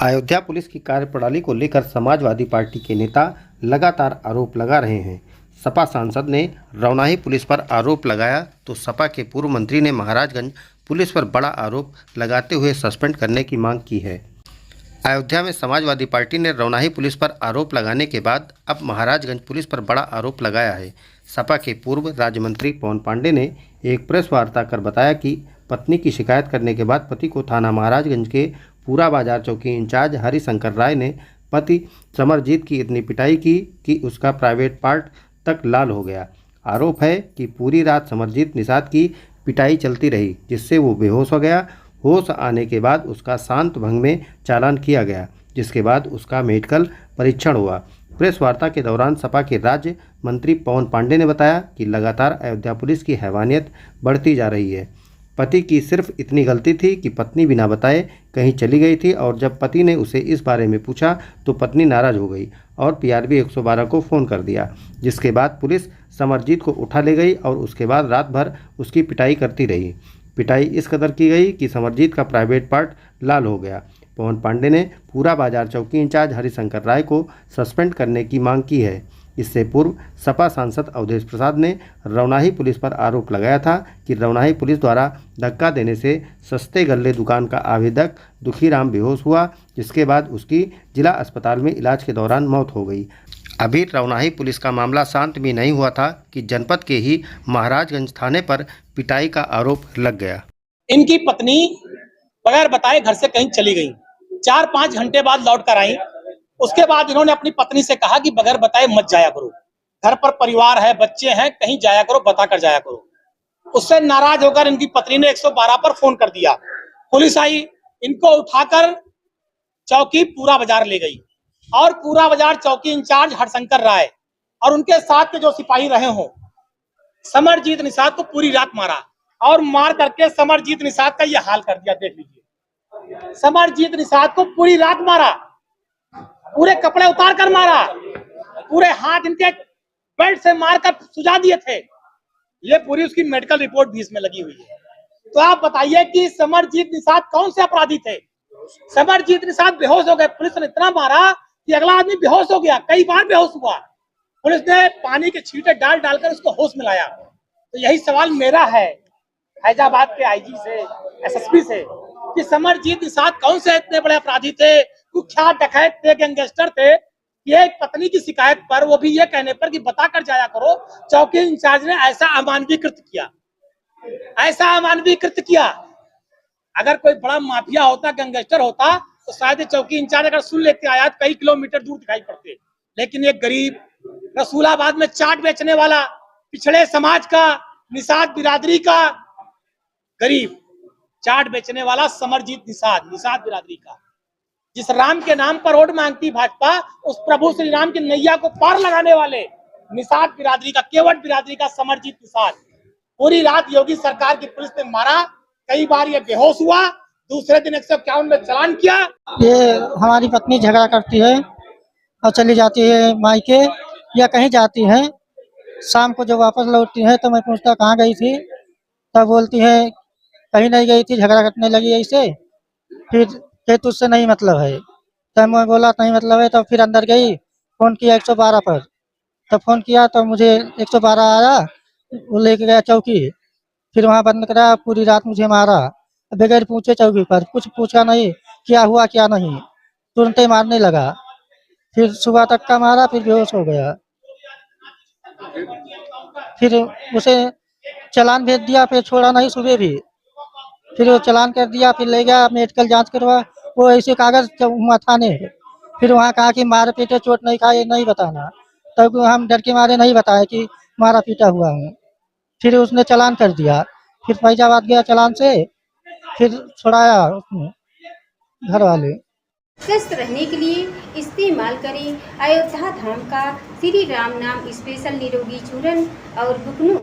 Ayodhya police की कार्यप्रणाली को लेकर समाजवादी पार्टी के नेता लगातार आरोप लगा रहे हैं। सपा सांसद ने रौनाही पुलिस पर आरोप लगाया तो सपा के पूर्व मंत्री ने महाराजगंज पुलिस पर बड़ा आरोप लगाते हुए सस्पेंड करने की मांग की है। अयोध्या में समाजवादी पार्टी ने रौनाही पुलिस पर आरोप लगाने के बाद अब महाराजगंज पुलिस पर बड़ा आरोप लगाया है। सपा के पूर्व राज्य मंत्री पवन पांडे ने एक प्रेस वार्ता कर बताया कि पत्नी की शिकायत करने के बाद पति को थाना महाराजगंज के पूरा बाजार चौकी इंचार्ज हरिशंकर राय ने पति समरजीत की इतनी पिटाई की कि उसका प्राइवेट पार्ट तक लाल हो गया। आरोप है कि पूरी रात समरजीत निषाद की पिटाई चलती रही, जिससे वो बेहोश हो गया। होश आने के बाद उसका शांत भंग में चालान किया गया, जिसके बाद उसका मेडिकल परीक्षण हुआ। प्रेस वार्ता के दौरान सपा के राज्य मंत्री पवन पांडे ने बताया कि लगातार अयोध्या पुलिस की हैवानियत बढ़ती जा रही है। पति की सिर्फ इतनी गलती थी कि पत्नी बिना बताए कहीं चली गई थी और जब पति ने उसे इस बारे में पूछा तो पत्नी नाराज हो गई और पीआरबी 112 को फ़ोन कर दिया, जिसके बाद पुलिस समरजीत को उठा ले गई और उसके बाद रात भर उसकी पिटाई करती रही। पिटाई इस कदर की गई कि समरजीत का प्राइवेट पार्ट लाल हो गया। पवन पांडे ने पूरा बाजार चौकी इंचार्ज हरिशंकर राय को सस्पेंड करने की मांग की है। इससे पूर्व सपा सांसद अवधेश प्रसाद ने रौनाही पुलिस पर आरोप लगाया था कि रौनाही पुलिस द्वारा धक्का देने से सस्ते गल्ले दुकान का आवेदक दुखीराम बेहोश हुआ, जिसके बाद उसकी जिला अस्पताल में इलाज के दौरान मौत हो गई। अभी रौनाही पुलिस का मामला शांत भी नहीं हुआ था कि जनपद के ही महाराजगंज थाने पर पिटाई का आरोप लग गया। इनकी पत्नी बगैर बताए घर से कहीं चली गई, 4-5 घंटे बाद लौट कर आई। उसके बाद इन्होंने अपनी पत्नी से कहा कि बगैर बताए मत जाया करो, घर पर परिवार है, बच्चे हैं, कहीं जाया करो, बता कर जाया करो। उससे नाराज होकर इनकी पत्नी ने 112 पर फोन कर दिया। पुलिस आई, इनको उठाकर चौकी पूरा बाजार ले गई और पूरा बाजार चौकी इंचार्ज हरिशंकर राय और उनके साथ के जो सिपाही रहे हों, समरजीत निषाद को पूरी रात मारा और मार करके समरजीत निषाद का यह हाल कर दिया। देख लीजिए, समरजीत निषाद को पूरी रात मारा, पूरे कपड़े उतार कर मारा, पूरे हाथ इनके बेल्ट से मारकर सुझा दिए थे। ये पूरी उसकी मेडिकल रिपोर्ट भी इसमें लगी हुई है। तो आप बताइए कि समरजीत निषाद कौन से अपराधी थे? समरजीत निषाद बेहोश हो गए, पुलिस ने इतना मारा कि अगला आदमी बेहोश हो गया, कई बार बेहोश हुआ। पुलिस ने पानी के छींटे डालकर उसको होश में लाया। तो यही सवाल मेरा है फैजाबाद के आईजी से, एसएसपी से, कि समरजीत निषाद कौन से इतने बड़े अपराधी थे, कुख्यात डकैत थे, गैंगस्टर थे। ये एक पत्नी की शिकायत पर, वो भी ये कहने पर कि बता कर जाया करो, चौकी इंचार्ज ने ऐसा अमानवीकृत किया, ऐसा अमानवीकृत किया। अगर कोई बड़ा माफिया होता, गैंगस्टर होता, तो शायद चौकी इंचार्ज अगर सुन लेते आया तो कई किलोमीटर दूर दिखाई पड़ते। लेकिन एक गरीब रसूलाबाद में चाट बेचने वाला, पिछड़े समाज का, निषाद बिरादरी का गरीब चाट बेचने वाला समरजीत निषाद बिरादरी का, जिस राम के नाम पर वोट मांगती भाजपा, उस प्रभु श्री राम की नैया को पार लगाने वाले निषाद बिरादरी का, केवट बिरादरी का समरजीत निषाद पूरी रात योगी सरकार की पुलिस ने मारा। कई बार ये बेहोश हुआ, दूसरे दिन 151 में चालान किया। ये हमारी पत्नी झगड़ा करती है और चली जाती है मायके या कहीं जाती है। शाम को जब वापस लौटती है तो मैं पूछता कहाँ गई थी, तब बोलती है कहीं नहीं गई थी, झगड़ा करने लगी ऐसे। फिर तुझसे नहीं मतलब है, तब मैं बोला नहीं मतलब है। तो फिर अंदर गई, फोन किया 112 पर, तब फोन किया तो मुझे 112 आया, वो लेके गया चौकी। फिर वहाँ बंद करा, पूरी रात मुझे मारा बगैर पूछे चौकी पर, कुछ पूछा नहीं क्या हुआ क्या नहीं, तुरंत ही मारने लगा। फिर सुबह तक का मारा, फिर बेहोश हो गया। फिर उसे चालान भेज दिया, फिर छोड़ा नहीं सुबह भी। फिर वो चालान कर दिया, फिर ले गया मेडिकल जांच करवा, वो ऐसे कागज हुआ थाने। फिर वहाँ कहा कि मारे पीटे चोट नहीं खाए, नहीं बताना। तब हम डर के मारे नहीं बताया कि मारा पीटा हुआ हूँ। फिर उसने चालान कर दिया, फिर फैजाबाद गया चालान से, फिर छुड़ाया उसने घर वाले। स्वस्थ रहने के लिए इस्तेमाल करें अयोध्या धाम का श्री राम नाम स्पेशल निरोगी चूर्ण और बुकनू।